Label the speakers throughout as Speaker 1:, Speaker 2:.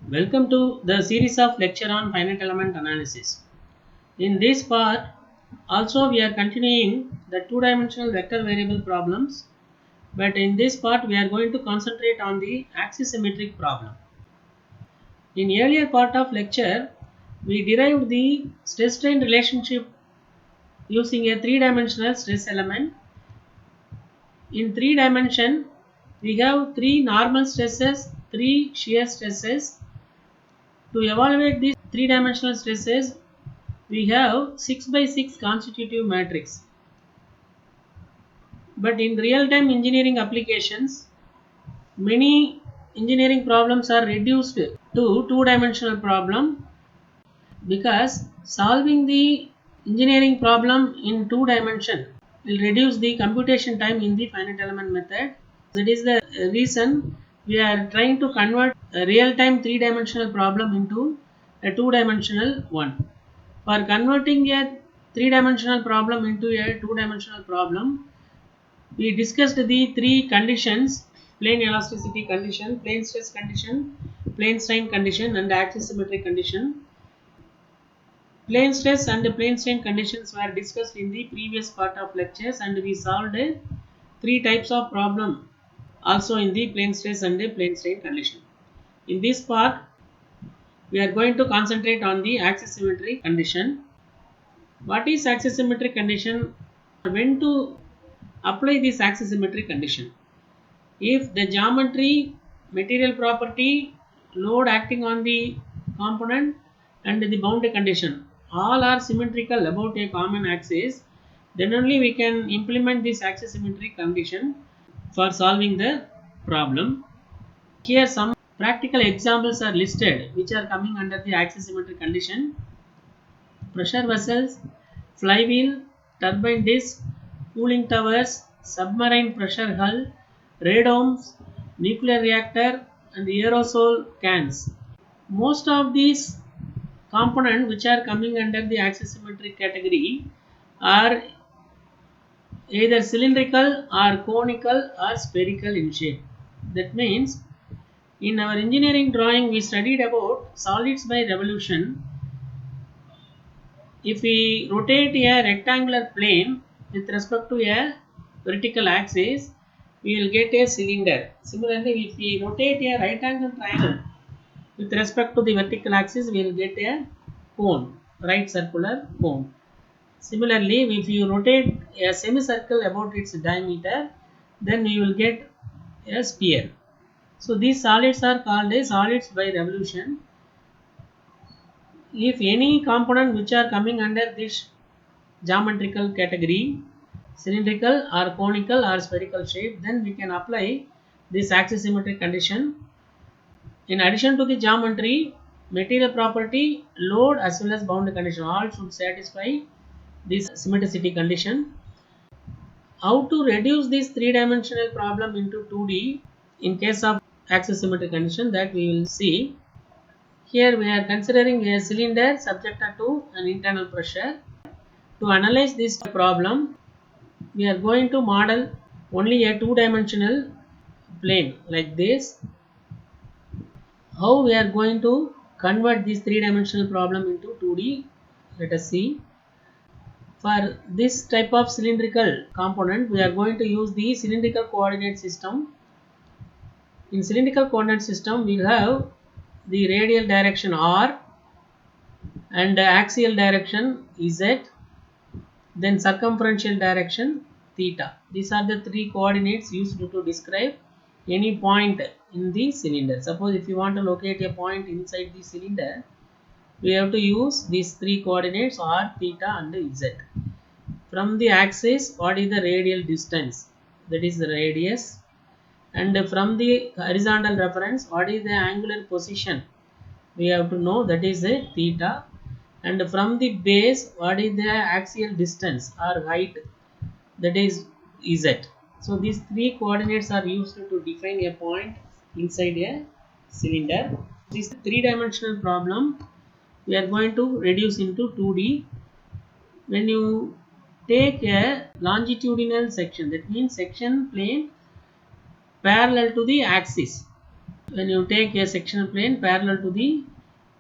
Speaker 1: Welcome to the series of lecture on finite element analysis. In this part, also we are continuing the two-dimensional vector variable problems, but in this part we are going to concentrate on the axisymmetric problem. In earlier part of lecture, we derived the stress-strain relationship using a three-dimensional stress element. In three dimension, we have three normal stresses, three shear stresses. To evaluate these three-dimensional stresses, we have 6 by 6 constitutive matrix. But in real-time engineering applications, many engineering problems are reduced to two-dimensional problem because solving the engineering problem in two dimension will reduce the computation time in the finite element method. That is the reason we are trying to convert a real-time three-dimensional problem into a two-dimensional one. For converting a three-dimensional problem into a two-dimensional problem, we discussed the three conditions: plane elasticity condition, plane stress condition, plane strain condition, and axisymmetric condition. Plane stress and plane strain conditions were discussed in the previous part of lectures, and we solved three types of problem also in the plane stress and plane strain condition. In this part, we are going to concentrate on the axisymmetric condition. What is axisymmetric condition? When to apply this axisymmetric condition? If the geometry, material property, load acting on the component, and the boundary condition all are symmetrical about a common axis, then only we can implement this axisymmetric condition for solving the problem. Here some practical examples are listed which are coming under the axisymmetric condition: pressure vessels, flywheel, turbine disc, cooling towers, submarine pressure hull, radomes, nuclear reactor, and aerosol cans. Most of these components which are coming under the axisymmetric category are either cylindrical or conical or spherical in shape. That means in our engineering drawing we studied about solids by revolution. If we rotate a rectangular plane with respect to a vertical axis, we will get a cylinder. Similarly, if we rotate a right angle triangle with respect to the vertical axis, we will get a cone, right circular cone. Similarly, if you rotate a semicircle about its diameter, then you will get a sphere. So these solids are called as solids by revolution. If any component which are coming under this geometrical category, cylindrical or conical or spherical shape, then we can apply this axisymmetric condition. In addition to the geometry, material property, load as well as boundary condition all should satisfy this symmetricity condition. How to reduce this three-dimensional problem into 2D in case of axisymmetric condition, that we will see. Here we are considering a cylinder subjected to an internal pressure. To analyze this problem, we are going to model only a two-dimensional plane like this. How we are going to convert this three-dimensional problem into 2D? Let us see. For this type of cylindrical component, we are going to use the cylindrical coordinate system. In cylindrical coordinate system, we have the radial direction R and axial direction Z, then circumferential direction theta. These are the three coordinates used to describe any point in the cylinder. Suppose if you want to locate a point inside the cylinder, we have to use these three coordinates R, theta and Z. From the axis, what is the radial distance? That is the radius. And from the horizontal reference, what is the angular position? We have to know, that is a theta. And from the base, what is the axial distance or height? That is Z. So these three coordinates are used to define a point inside a cylinder. This three-dimensional problem we are going to reduce into 2D. When you take a longitudinal section, that means section plane parallel to the axis. When you take a sectional plane parallel to the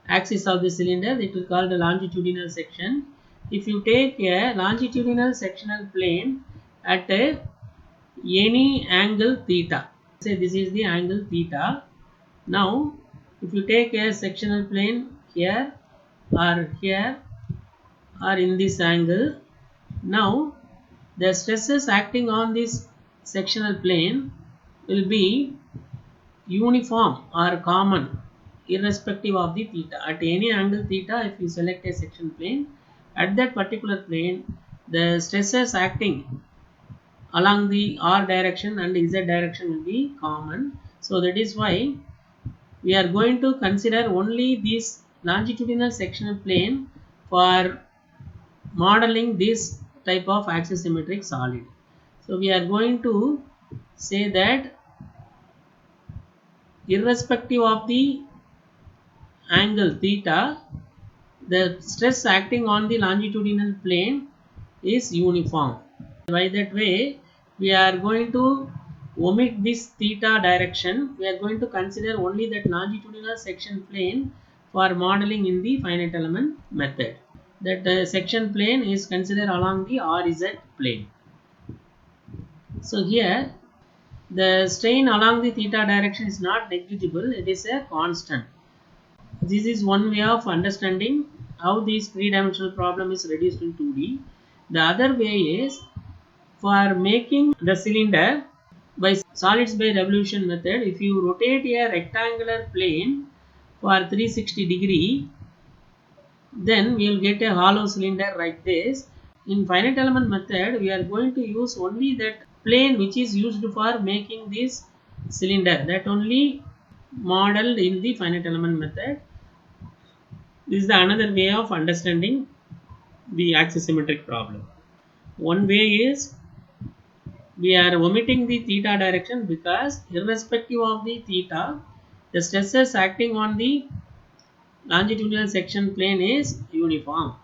Speaker 1: axis of the cylinder, it will called the longitudinal section. If you take a longitudinal sectional plane at any angle theta, say this is the angle theta. Now if you take a sectional plane here or in this angle, now the stresses acting on this sectional plane will be uniform or common irrespective of the theta. At any angle theta, if you select a section plane, at that particular plane the stresses acting along the r direction and z direction will be common. So that is why we are going to consider only this longitudinal sectional plane for modeling this type of axisymmetric solid. So we are going to say that irrespective of the angle theta, the stress acting on the longitudinal plane is uniform. By that way, we are going to omit this theta direction. We are going to consider only that longitudinal section plane for modeling in the finite element method. That section plane is considered along the RZ plane. So here the strain along the theta direction is not negligible, it is a constant. This is one way of understanding how this three-dimensional problem is reduced in 2D. The other way is for making the cylinder by solids by revolution method. If you rotate a rectangular plane for 360 degree, then we will get a hollow cylinder like this. In finite element method, we are going to use only that plane which is used for making this cylinder, that only modeled in the finite element method. This is the another way of understanding the axisymmetric problem. One way is we are omitting the theta direction because irrespective of the theta, the stresses acting on the longitudinal section plane is uniform.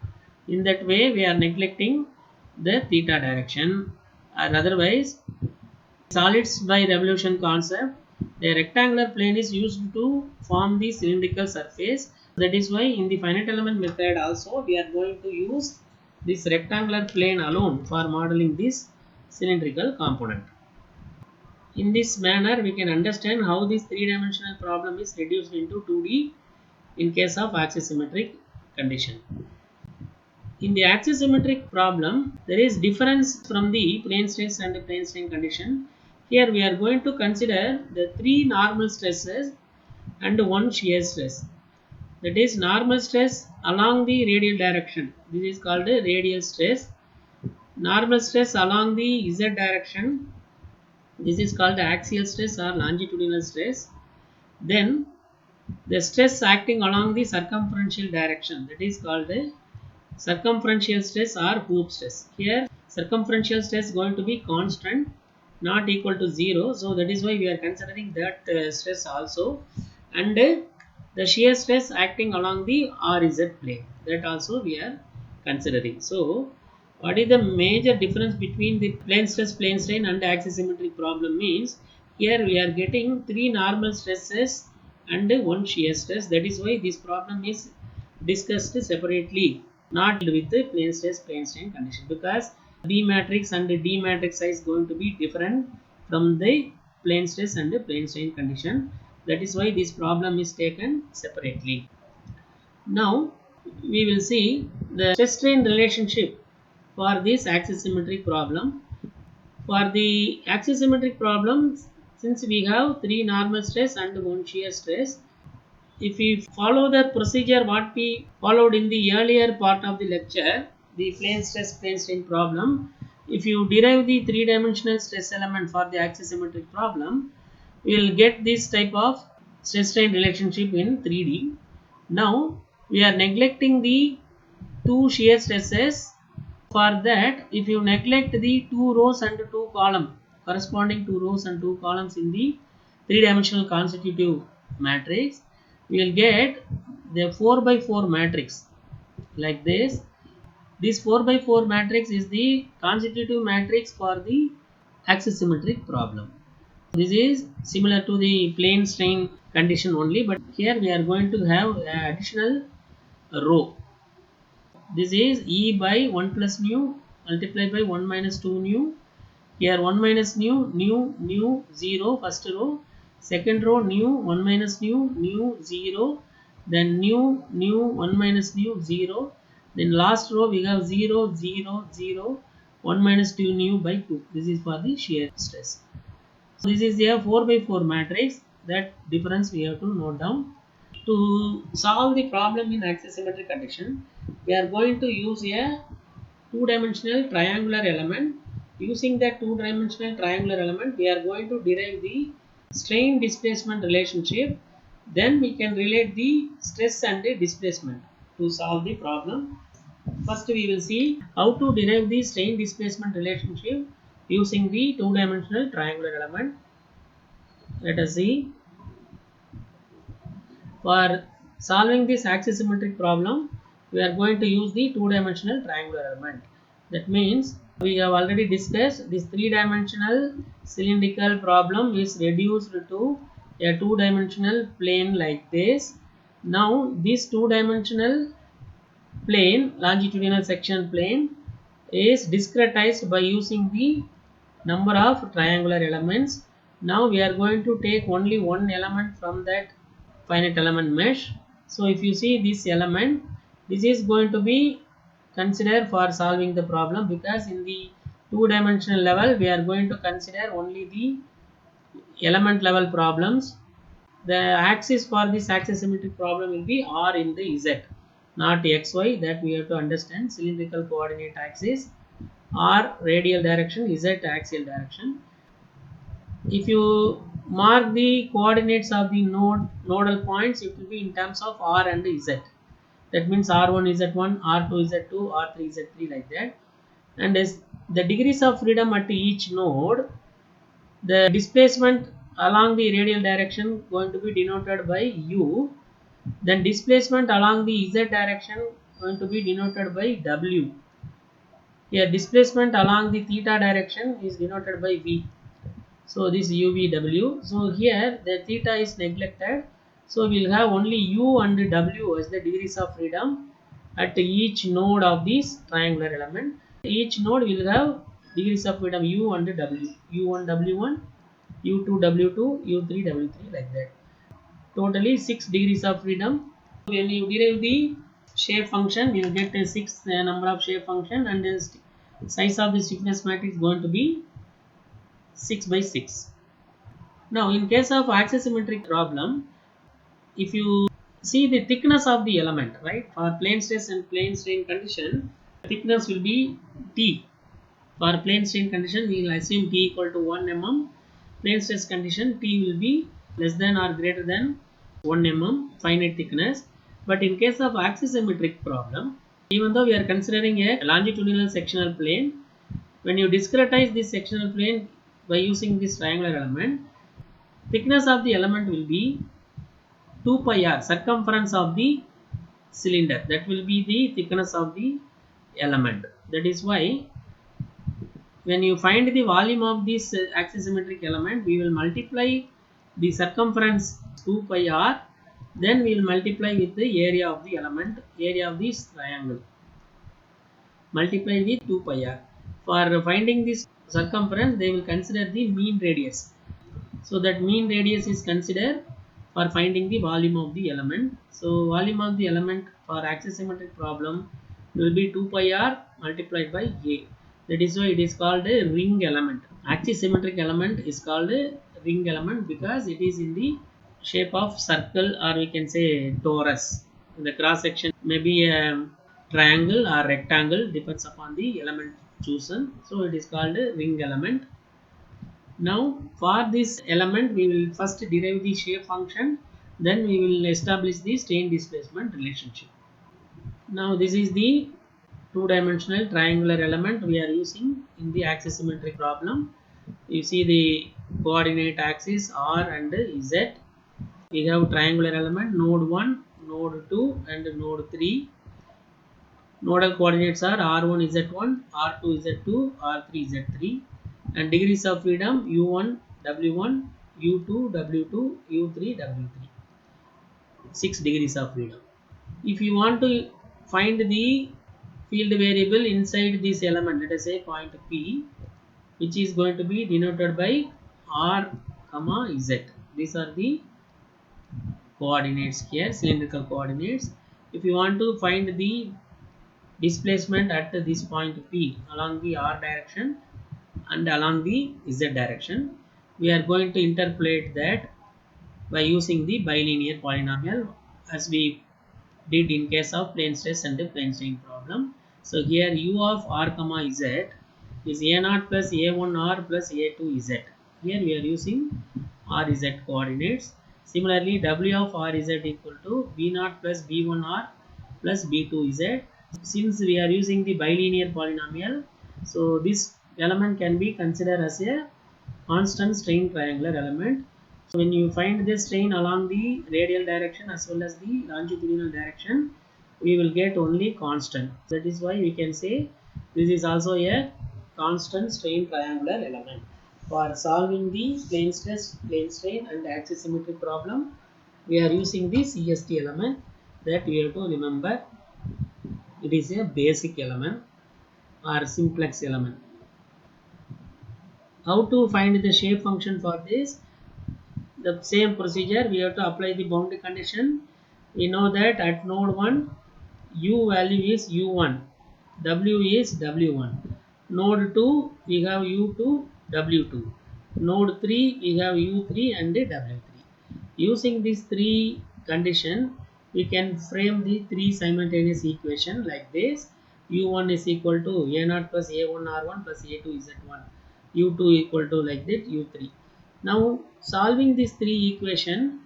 Speaker 1: In that way, we are neglecting the theta direction. Or otherwise, solids by revolution concept, the rectangular plane is used to form the cylindrical surface. That is why in the finite element method also we are going to use this rectangular plane alone for modeling this cylindrical component. In this manner, we can understand how this three-dimensional problem is reduced into 2D in case of axisymmetric condition. In the axisymmetric problem, there is difference from the plane stress and the plane strain condition. Here we are going to consider the three normal stresses and one shear stress. That is normal stress along the radial direction. This is called a radial stress. Normal stress along the z direction. This is called axial stress or longitudinal stress. Then the stress acting along the circumferential direction, that is called the circumferential stress or hoop stress. Here circumferential stress is going to be constant, not equal to 0. So that is why we are considering that stress also. And the shear stress acting along the RZ plane, that also we are considering. So what is the major difference between the plane stress, plane strain and axisymmetric problem means, here we are getting three normal stresses and one shear stress. That is why this problem is discussed separately, not with the plane stress, plane strain condition, because B matrix and D matrix size going to be different from the plane stress and the plane strain condition. That is why this problem is taken separately. Now we will see the stress strain relationship for this axisymmetric problem. For the axisymmetric problem, since we have three normal stress and one shear stress, if we follow the procedure what we followed in the earlier part of the lecture, the plane stress, plane strain problem, if you derive the three-dimensional stress element for the axisymmetric problem, we will get this type of stress strain relationship in 3D. Now we are neglecting the two shear stresses. For that, if you neglect the two rows and two columns, corresponding two rows and two columns in the three-dimensional constitutive matrix, we will get the 4x4 matrix like this. This 4x4 matrix is the constitutive matrix for the axisymmetric problem. This is similar to the plane strain condition only, but here we are going to have additional row. This is E by 1 plus nu multiplied by 1 minus 2 nu. Here 1 minus nu 0 first row, second row nu 1 minus nu 0, then nu 1 minus nu 0, then last row we have 0 0 0 1 minus 2 nu by 2. This is for the shear stress. So this is a 4 by 4 matrix. That difference we have to note down. To solve the problem in axisymmetric condition, we are going to use a two-dimensional triangular element. Using that two-dimensional triangular element, we are going to derive the strain displacement relationship. Then we can relate the stress and the displacement to solve the problem. First we will see how to derive the strain displacement relationship using the two-dimensional triangular element. Let us see. For solving this axisymmetric problem, we are going to use the two-dimensional triangular element. That means we have already discussed this three-dimensional cylindrical problem is reduced to a two-dimensional plane like this. Now this two-dimensional plane, longitudinal section plane, is discretized by using the number of triangular elements. Now we are going to take only one element from that finite element mesh. So if you see this element, this is going to be considered for solving the problem, because in the two-dimensional level we are going to consider only the element level problems. The axis for this axisymmetric problem will be r in the z, not xy. That we have to understand. Cylindrical coordinate axis, r radial direction, z axial direction. If you mark the coordinates of the nodal points, it will be in terms of r and z. That means r1 z1, r2 z2, r3 z3, like that. And as the degrees of freedom at each node, the displacement along the radial direction going to be denoted by u. Then displacement along the z direction going to be denoted by w. Here displacement along the theta direction is denoted by v. So this UVW. So here the theta is neglected. So we will have only U and W as the degrees of freedom at each node of this triangular element. Each node will have degrees of freedom U and W. U1 W1, U2 W2, U3 W3, like that. Totally 6 degrees of freedom. When you derive the shape function, you will get a 6 number of shape function, and the size of the stiffness matrix going to be 6 by 6. Now in case of axisymmetric problem, if you see the thickness of the element, right, for plane stress and plane strain condition, thickness will be T. For plane strain condition, we will assume T equal to 1 mm. Plane stress condition, T will be less than or greater than 1 mm finite thickness. But in case of axisymmetric problem, even though we are considering a longitudinal sectional plane, when you discretize this sectional plane by using this triangular element, thickness of the element will be 2 pi r, circumference of the cylinder. That will be the thickness of the element. That is why when you find the volume of this axisymmetric element, we will multiply the circumference 2 pi r, then we will multiply with the area of the element, area of this triangle, multiply with 2 pi r. For finding this circumference, they will consider the mean radius. So that mean radius is considered for finding the volume of the element. So volume of the element for axisymmetric problem will be 2 pi r multiplied by a. That is why it is called a ring element. Axisymmetric element is called a ring element because it is in the shape of circle, or we can say torus. The cross section may be a triangle or rectangle, depends upon the element chosen. So it is called a ring element. Now for this element, we will first derive the shape function, then we will establish the strain displacement relationship. Now this is the two-dimensional triangular element we are using in the axisymmetric problem. You see the coordinate axis r and z. We have triangular element node 1, node 2 and node 3. Nodal coordinates are r1 z1, r2 z2, r3 z3, and degrees of freedom u1 w1, U2, W2, U3, W3. 6 degrees of freedom. If you want to find the field variable inside this element, let us say point P, which is going to be denoted by R, Z. These are the coordinates here, cylindrical coordinates. If you want to find the displacement at this point P along the R direction and along the Z direction, we are going to interpolate that by using the bilinear polynomial as we did in case of plane stress and the plane strain problem. So here u of r comma z is a0 plus a1r plus a2z. Here we are using rz coordinates. Similarly, w of rz equal to b0 plus b1r plus b2z. Since we are using the bilinear polynomial, so this element can be considered as a constant strain triangular element. So when you find the strain along the radial direction as well as the longitudinal direction, we will get only constant. That is why we can say this is also a constant strain triangular element. For solving the plane stress, plane strain and axis symmetry problem, we are using the CST element. That we have to remember. It is a basic element or simplex element. How to find the shape function for this? The same procedure, we have to apply the boundary condition. We know that at node 1 u value is u1, w is w1. Node 2 we have u2, w2. Node 3 we have u3 and w3. Using these three condition, we can frame the three simultaneous equation like this. U1 is equal to a0 plus a1r1 plus a2z1. U2 equal to like that u3. Now solving these three equation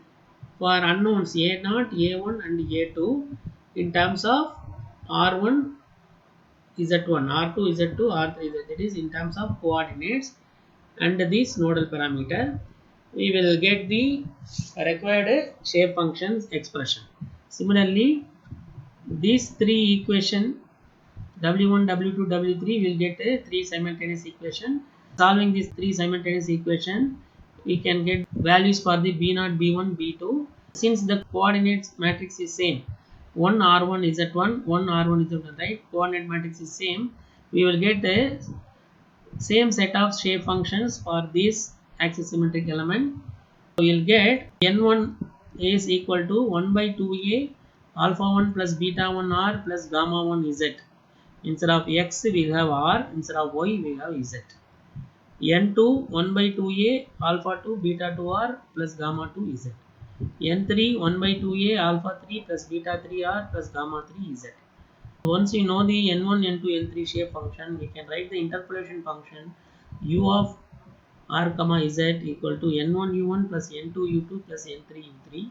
Speaker 1: for unknowns a0, a1 and a2 in terms of r1, z1, r2, z2, r3, z, that is in terms of coordinates and this nodal parameter, we will get the required shape functions expression. Similarly, these three equation w1, w2, w3 will get a three simultaneous equation. Solving these three simultaneous equation, we can get values for the b0, b1, b2. Since the coordinates matrix is same, 1 r1 is at 1, 1 r1 is at 1, right? Coordinate matrix is same. We will get the same set of shape functions for this axis symmetric element. We will get n1 is equal to 1 by 2a alpha 1 plus beta 1 r plus gamma 1 z. Instead of x we have r, instead of y we have z. n2 1 by 2a alpha 2 beta 2 r plus gamma 2 z. n3 1 by 2a alpha 3 plus beta 3 r plus gamma 3 z. Once we know the n1, n2, n3 shape function, we can write the interpolation function u of r comma z equal to n1 u1 plus n2 u2 plus n3 u3.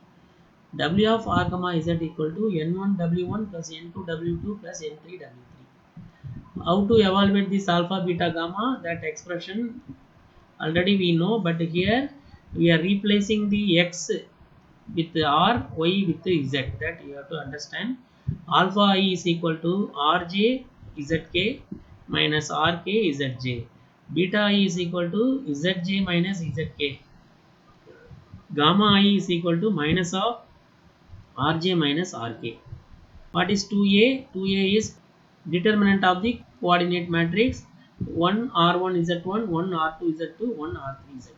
Speaker 1: W of r comma z equal to n1 w1 plus n2 w2 plus n3 w3. How to evaluate this alpha, beta, gamma? That expression already we know, but here we are replacing the x with r, y with z. That you have to understand. Alpha I is equal to rj zk minus rk zj. Beta I is equal to zj minus zk. Gamma I is equal to minus of rj minus rk. What is 2a? 2a is determinant of the coordinate matrix. 1 r1 z1, 1 r2 z2, 1 r3 z2.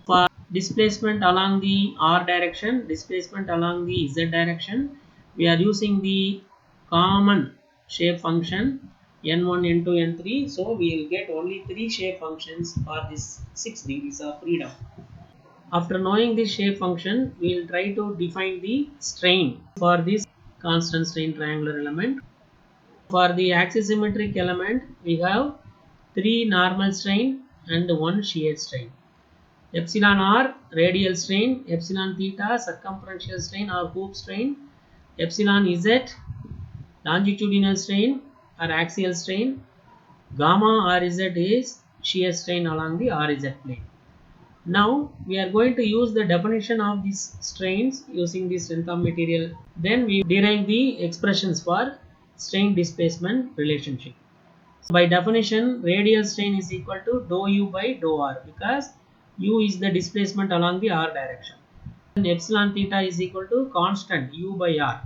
Speaker 1: For displacement along the r direction, displacement along the z direction, we are using the common shape function n1, n2, n3. So we will get only three shape functions for this 6 degrees of freedom. After knowing this shape function, we will try to define the strain for this constant strain triangular element. For the axisymmetric element, we have 3 normal strain and 1 shear strain. Epsilon r radial strain, epsilon theta circumferential strain or hoop strain, epsilon z longitudinal strain or axial strain, gamma rz is shear strain along the rz plane. Now we are going to use the definition of these strains using the strength of material. Then we derive the expressions for strain displacement relationship. So by definition, radial strain is equal to dou u by dou r, because u is the displacement along the r direction. And epsilon theta is equal to constant u by r.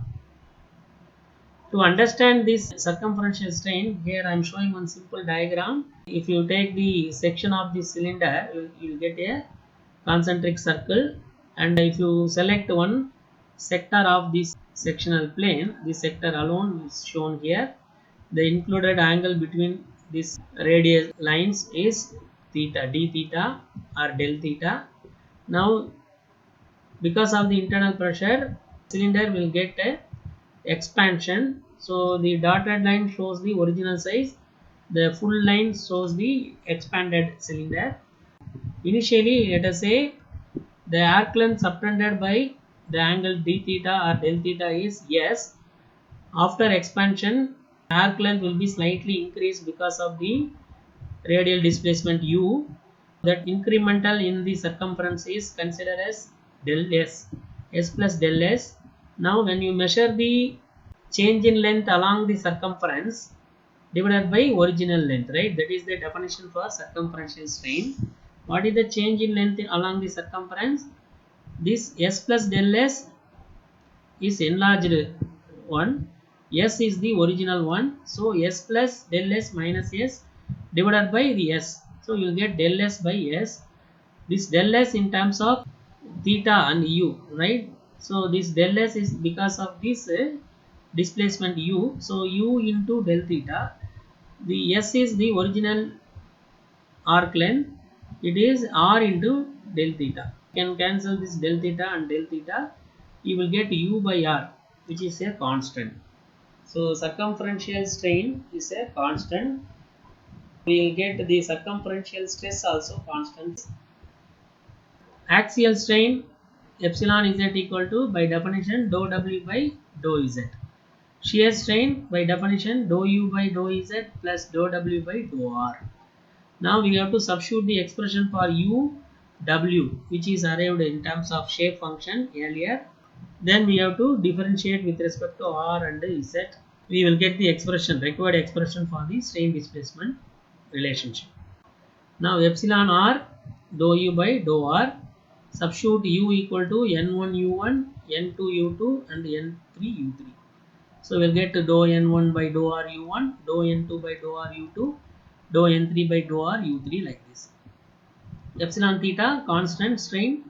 Speaker 1: To understand this circumferential strain, here I am showing one simple diagram. If you take the section of the cylinder, you will get a concentric circle, and if you select one sector of this sectional plane, this sector alone is shown here. The included angle between these radius lines is theta, d theta or del theta. Now, because of the internal pressure, cylinder will get a expansion. So the dotted line shows the original size, the full line shows the expanded cylinder. Initially, let us say the arc length subtended by the angle d theta or del theta is S. After expansion, arc length will be slightly increased because of the radial displacement u. That incremental in the circumference is considered as del S, S plus del S. Now when you measure the change in length along the circumference divided by original length, right? That is the definition for circumferential strain. What is the change in length along the circumference? This S plus del S is enlarged one. S is the original one. So S plus del S minus S divided by the S. So you will get del S by S. This del S in terms of theta and u, right? So this del S is because of this displacement u. So u into del theta. The S is the original arc length. It is r into del theta. You can cancel this del theta and del theta. You will get u by r, which is a constant. So circumferential strain is a constant. We will get the circumferential stress also constant. Axial strain epsilon z equal to, by definition, dou w by dou z. Shear strain by definition dou u by dou z plus dou w by dou r. Now we have to substitute the expression for u, w, which is arrived in terms of shape function earlier. Then we have to differentiate with respect to r and z. We will get the expression, required expression for the strain displacement relationship. Now epsilon r dou u by dou r. Substitute u equal to n1 u1, n2 u2 and n3 u3. So we'll get dou n1 by dou r u1, dou n2 by dou r u2, dou n3 by dou r u3, like this. Epsilon theta constant, strain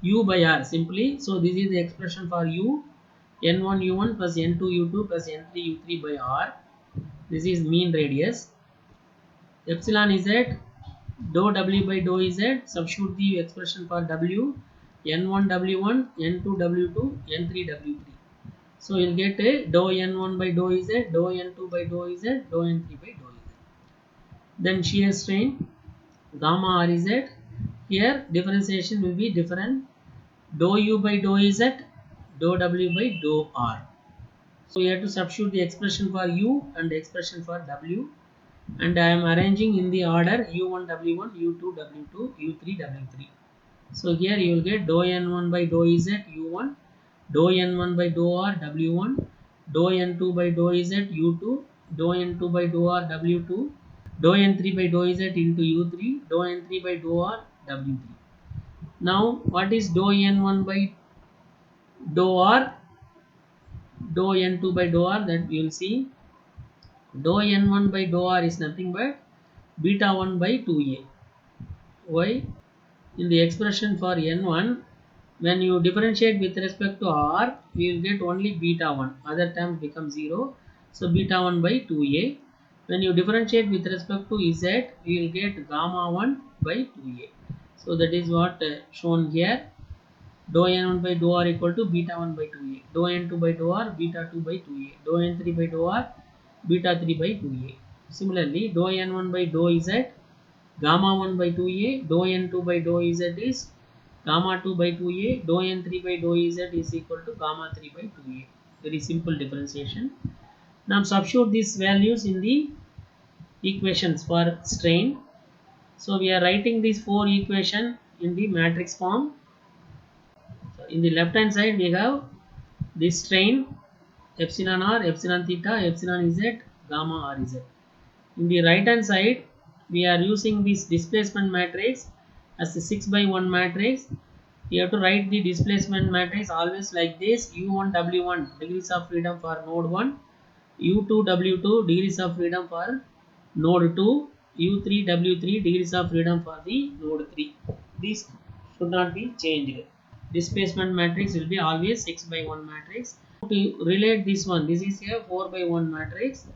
Speaker 1: u by r simply. So this is the expression for u, n1 u1 plus n2 u2 plus n3 u3 by r. This is mean radius. Epsilon z dou w by dou z. Substitute the expression for w, n1 w1, n2 w2, n3 w3. So you'll get a dou n1 by dou z, dou n2 by dou z, dou n3 by dou z. Then shear strain gamma r z. Here differentiation will be different. Dou u by dou z, dou w by dou r. So you have to substitute the expression for u and the expression for w. And I am arranging in the order u1 w1, u2 w2, u3 w3. So here you will get dou n1 by dou z u1, dou n1 by dou r w1, dou n2 by dou z u2, dou n2 by dou r w2, dou n3 by dou z into u3, dou n3 by dou r w3. Now what is dou n1 by dou r, dou n2 by dou r, that we will see. Dou n1 by dou r is nothing but beta 1 by 2a. Why? In the expression for n1, when you differentiate with respect to r, we will get only beta 1. Other terms become 0. So beta 1 by 2a. When you differentiate with respect to z, we will get gamma 1 by 2a. So that is what shown here. Dou n1 by dou r equal to beta 1 by 2a. Dou n2 by dou r beta 2 by 2a. Dou n3 by dou r beta 3 by 2a. Similarly, dou n1 by dou z gamma 1 by 2a, dou n2 by dou z is gamma 2 by 2a, dou n3 by dou z is equal to gamma 3 by 2a. Very simple differentiation. Now substitute these values in the equations for strain. So we are writing these four equations in the matrix form. So in the left hand side we have this strain epsilon r, epsilon theta, epsilon z, gamma r z. In the right hand side we are using this displacement matrix as a 6 by 1 matrix. You have to write the displacement matrix always like this: u1 w1 degrees of freedom for node 1, u2 w2 degrees of freedom for node 2, u3 w3 degrees of freedom for the node 3. These should not be changed. Displacement matrix will be always 6 by 1 matrix. To relate this one, this is a 4 by 1 matrix,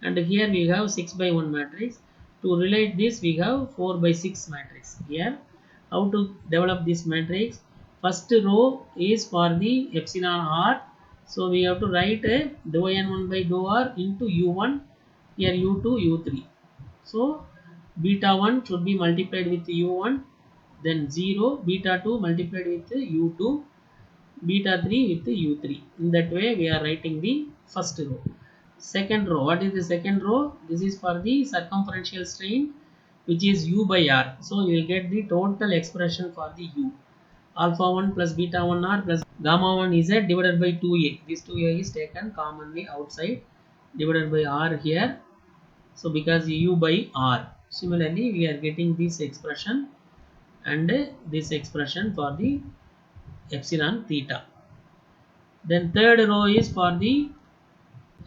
Speaker 1: and here we have 6 by 1 matrix. To relate this, we have 4 by 6 matrix. Here, how to develop this matrix? First row is for the epsilon r, so we have to write a dou n1 by dou r into u1, here u2 u3. So beta 1 should be multiplied with u1, then 0, beta 2 multiplied with u2, beta 3 with u3. In that way we are writing the first row. Second row, what is the second row? This is for the circumferential strain, which is u by r. So you will get the total expression for the u. Alpha 1 plus beta 1 r plus gamma 1 z divided by 2a. This 2a is taken commonly outside, divided by r here. So because u by r. Similarly, we are getting this expression and this expression for the epsilon theta. Then third row is for the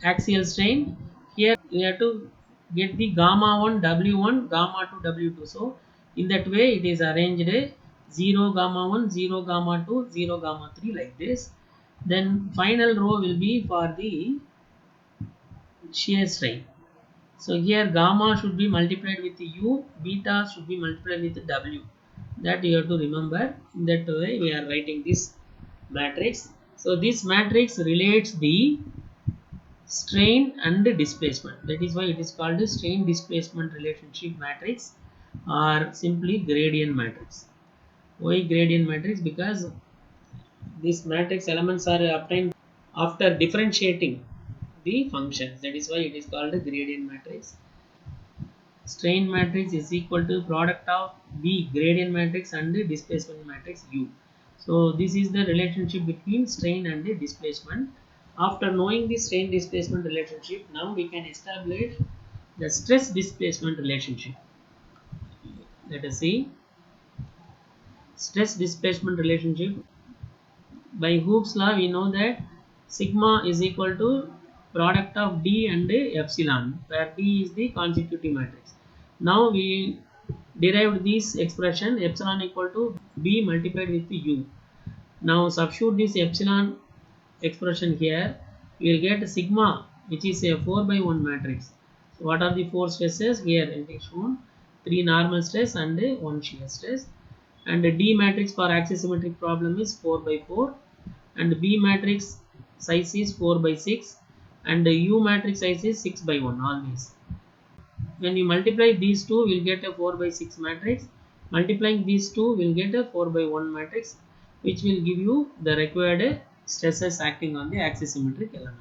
Speaker 1: axial strain. Here we have to get the gamma 1 w1, gamma 2 w2. So in that way it is arranged 0 gamma 1, 0 gamma 2, 0 gamma 3 like this. Then final row will be for the shear strain. So here gamma should be multiplied with u, beta should be multiplied with w. That you have to remember. In that way we are writing this matrix. So this matrix relates the strain and displacement. That is why it is called a strain displacement relationship matrix, or simply gradient matrix. Why gradient matrix? Because these matrix elements are obtained after differentiating the functions. That is why it is called a gradient matrix. Strain matrix is equal to product of B gradient matrix and the displacement matrix U. So this is the relationship between strain and the displacement. After knowing the strain displacement relationship, now we can establish the stress displacement relationship. Let us see. Stress displacement relationship. By Hooke's law, we know that sigma is equal to product of D and epsilon, where D is the consecutive matrix. Now we derived this expression epsilon equal to B multiplied with U. Now substitute this epsilon expression here, we will get sigma, which is a 4 by 1 matrix. So what are the 4 stresses? Here it is shown 3 normal stress and 1 shear stress. And D matrix for axisymmetric problem is 4 by 4, and B matrix size is 4 by 6, and U matrix size is 6 by 1 always. When you multiply these two, we will get a 4 by 6 matrix. Multiplying these two, we will get a 4 by 1 matrix, which will give you the required stresses acting on the axisymmetric element.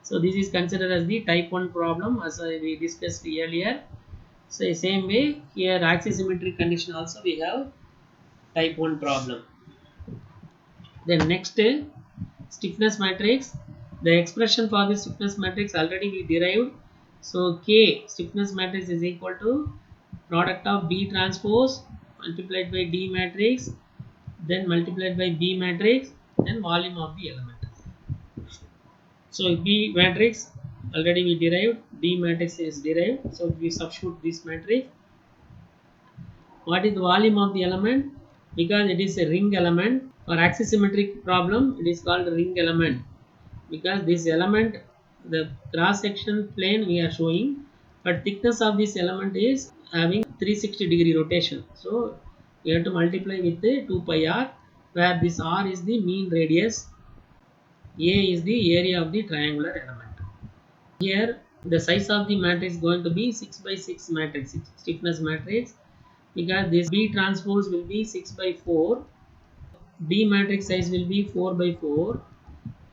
Speaker 1: So this is considered as the type 1 problem, as we discussed earlier. So same way here, axisymmetric condition also we have type 1 problem. Then next, stiffness matrix. The expression for the stiffness matrix already we derived. So K stiffness matrix is equal to product of B transpose multiplied by D matrix, then multiplied by B matrix, then volume of the element. So B matrix already we derived, D matrix is derived. So we substitute this matrix. What is the volume of the element? Because it is a ring element. For axisymmetric problem, it is called ring element, because this element, the cross section plane we are showing, but thickness of this element is having 360-degree rotation. So we have to multiply with the 2 pi r, where this r is the mean radius, A is the area of the triangular element. Here the size of the matrix is going to be 6 by 6 matrix, stiffness matrix, because this B transpose will be 6 by 4, B matrix size will be 4 by 4,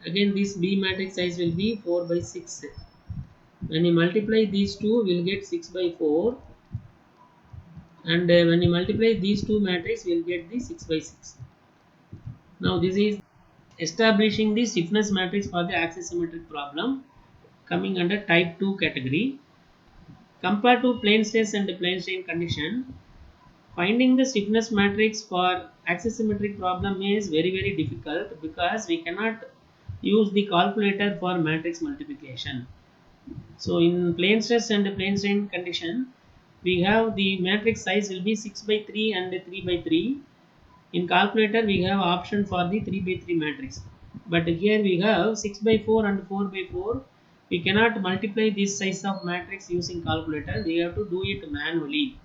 Speaker 1: again this B matrix size will be 4 by 6. When you multiply these two, we will get 6 by 4, and when you multiply these two matrix, we will get the 6 by 6. Now this is establishing the stiffness matrix for the axisymmetric problem, coming under type 2 category. Compared to plane stress and plane strain condition, Finding the stiffness matrix for axisymmetric problem is very difficult because we cannot use the calculator for matrix multiplication. So in plane stress and plane strain condition, we have the matrix size will be 6 by 3 and 3 by 3. In calculator we have option for the 3 by 3 matrix, but here we have 6 by 4 and 4 by 4. We cannot multiply this size of matrix using calculator, we have to do it manually.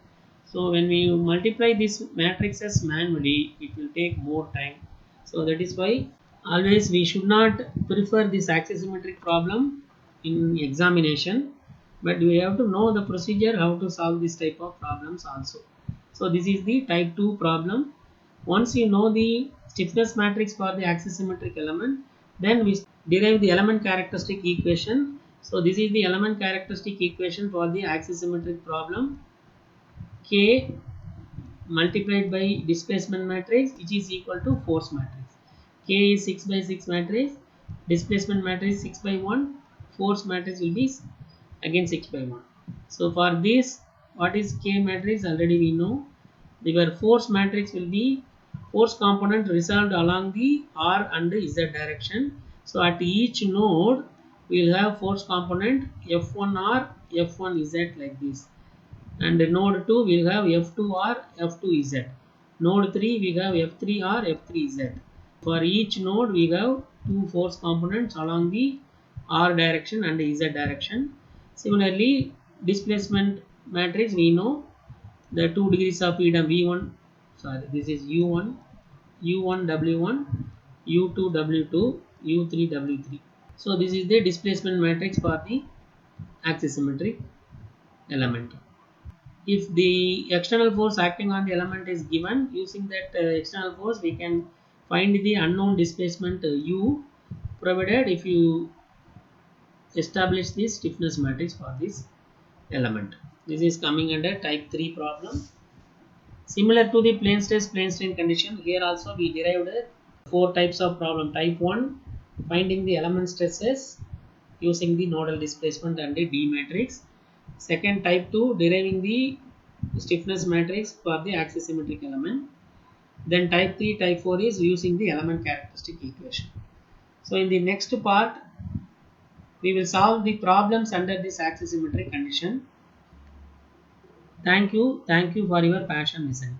Speaker 1: So when we multiply these matrices manually, it will take more time. So that is why always we should not prefer this axisymmetric problem in examination, but we have to know the procedure how to solve this type of problems also. So this is the type 2 problem. Once you know the stiffness matrix for the axisymmetric element, then we derive the element characteristic equation. So this is the element characteristic equation for the axisymmetric problem. K multiplied by displacement matrix, which is equal to force matrix. K is 6 by 6 matrix, displacement matrix 6 by 1, force matrix will be again 6 by 1. So for this, what is K matrix already we know. The force matrix will be force component resolved along the R and Z direction. So at each node we will have force component F1R, F1Z like this. And node 2 we will have F2R, F2Z. Node 3 we have F3R, F3Z. For each node we have two force components along the R direction and Z direction. Similarly, displacement matrix we know the 2 degrees of freedom V1, sorry, this is U1, U1 W1, U2 W2, U3 W3. So this is the displacement matrix for the axisymmetric element. If the external force acting on the element is given, using that external force we can find the unknown displacement U, provided if you establish this stiffness matrix for this element. This is coming under type 3 problem. Similar to the plane stress plane strain condition, here also we derived 4 types of problem. Type 1, finding the element stresses using the nodal displacement and the D matrix. Second, type 2, deriving the stiffness matrix for the axisymmetric element. Then type 3, type 4 is using the element characteristic equation. So in the next part, we will solve the problems under this axisymmetric condition. Thank you for your passion listening.